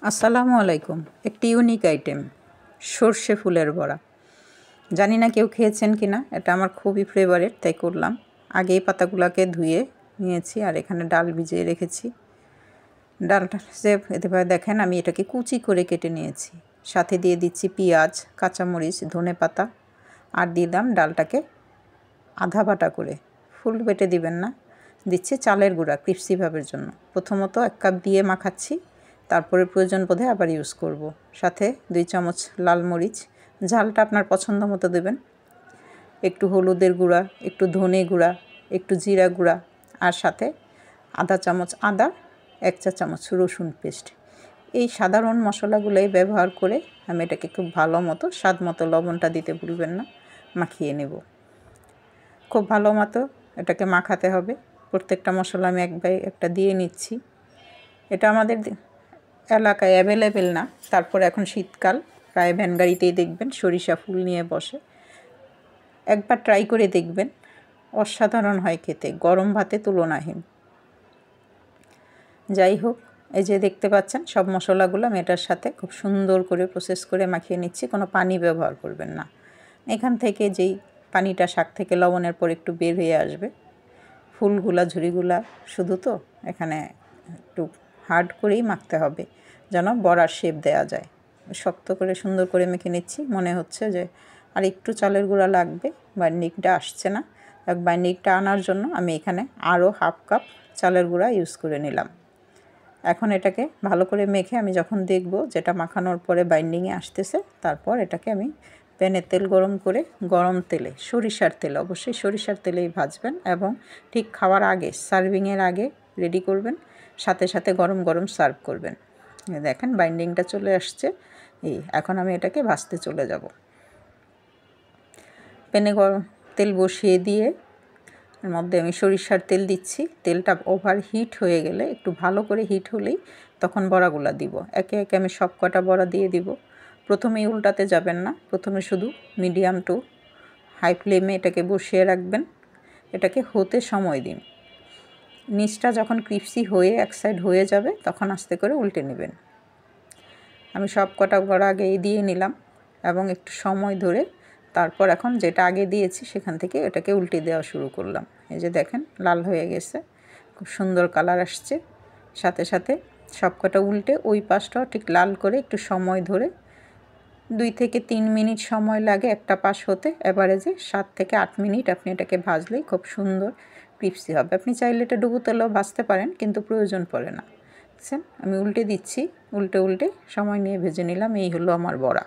আসসালামু আলাইকুম। একটি ইউনিক আইটেম, সর্ষে ফুলের বড়া। জানি না কেউ খেয়েছেন কি না, এটা আমার খুবই ফেভারিট, তাই করলাম। আগে এই পাতাগুলোকে ধুয়ে নিয়েছি আর এখানে ডাল ভিজিয়ে রেখেছি। ডালটা যে এতে দেখেন আমি এটাকে কুচি করে কেটে নিয়েছি। সাথে দিয়ে দিচ্ছি পেঁয়াজ, কাঁচামরিচ, ধনেপাতা আর দিলাম ডালটাকে আধা বাটা করে। ফুল বেটে দিবেন না। দিচ্ছি চালের গুঁড়া ক্রিস্পি ভাবের জন্য। প্রথমত 1 কাপ দিয়ে মাখাচ্ছি, তারপরে প্রয়োজন বোধে আবার ইউজ করব। সাথে 2 চামচ লাল মরিচ, ঝালটা আপনার পছন্দ মতো দেবেন। একটু হলুদের গুঁড়া, একটু ধনে গুঁড়া, একটু জিরা গুঁড়া আর সাথে আধা চামচ আদা, 1 চা চামচ রসুন পেস্ট। এই সাধারণ মশলাগুলোই ব্যবহার করে আমি এটাকে খুব ভালো মতো স্বাদ মতো লবণটা দিতে ভুলবেন না, মাখিয়ে নেব। খুব ভালো মতো এটাকে মাখাতে হবে। প্রত্যেকটা মশলা আমি একটা দিয়ে নিচ্ছি। এটা আমাদের এলাকায় অ্যাভেলেবেল না, তারপর এখন শীতকাল, প্রায় ভ্যান গাড়িতেই দেখবেন সরিষা ফুল নিয়ে বসে। একবার ট্রাই করে দেখবেন, অসাধারণ হয় খেতে, গরম ভাতে তুলনাহীন। যাই হোক, এই যে দেখতে পাচ্ছেন সব মশলাগুলো আমি এটার সাথে খুব সুন্দর করে প্রসেস করে মাখিয়ে নিচ্ছি। কোনো পানি ব্যবহার করবেন না। এখান থেকে যেই পানিটা শাক থেকে লবণের পর একটু বের হয়ে আসবে, ফুলগুলা ঝুড়িগুলা শুধু তো এখানে একটু হার্ড করেই মাখতে হবে যেন বড়ার শেপ দেওয়া যায়। শক্ত করে সুন্দর করে মেখে নিচ্ছি। মনে হচ্ছে যে আর একটু চালের গুঁড়া লাগবে, বাইন্ডিংটা আসছে না। বাইন্ডিংটা আনার জন্য আমি এখানে আরও হাফ কাপ চালের গুঁড়া ইউজ করে নিলাম। এখন এটাকে ভালো করে মেখে আমি যখন দেখব যেটা মাখানোর পরে বাইন্ডিংয়ে আসতেছে, তারপর এটাকে আমি প্যানে তেল গরম করে, গরম তেলে, সরিষার তেল, অবশ্যই সরিষার তেলেই ভাজবেন এবং ঠিক খাওয়ার আগে, সার্ভিংয়ের আগে রেডি করবেন। সাথে সাথে গরম গরম সার্ভ করবেন। দেখেন বাইন্ডিংটা চলে আসছে। এখন আমি এটাকে ভাজতে চলে যাব। প্যানে গরম তেল বসিয়ে দিয়ে এর মধ্যে আমি সরিষার তেল দিচ্ছি। তেলটা ওভার হিট হয়ে গেলে, একটু ভালো করে হিট হলেই তখন বড়াগুলো দিব। একে একে আমি সব কটা বড়া দিয়ে দিব। প্রথমেই উল্টাতে যাবেন না, প্রথমে শুধু মিডিয়াম টু হাই ফ্লেমে এটাকে বসিয়ে রাখবেন। এটাকে হতে সময় দিন। নিচটা যখন ক্রিস্পি হয়ে এক সাইড হয়ে যাবে, তখন আস্তে করে উল্টে নেবেন। আমি সব কটা বড়া আগেই দিয়ে নিলাম এবং একটু সময় ধরে তারপর এখন যেটা আগে দিয়েছি সেখান থেকে এটাকে উল্টে দেওয়া শুরু করলাম। এই যে দেখেন লাল হয়ে গেছে, খুব সুন্দর কালার আসছে। সাথে সাথে সব কটা উল্টে ওই পাশটাও ঠিক লাল করে একটু সময় ধরে 2 থেকে 3 মিনিট সময় লাগে একটা পাশ হতে। এভারেজে 7 থেকে 8 মিনিট আপনি এটাকে ভাজলেই খুব সুন্দর ক্রিস্পি হবে। আপনি চাইলে এটা ডুবো তেলেও ভাজতে পারেন, কিন্তু প্রয়োজন পড়ে না। বুঝছেন? আমি উল্টে দিচ্ছি, উল্টে সময় নিয়ে ভেজে নিলাম। এই হলো আমার বড়া।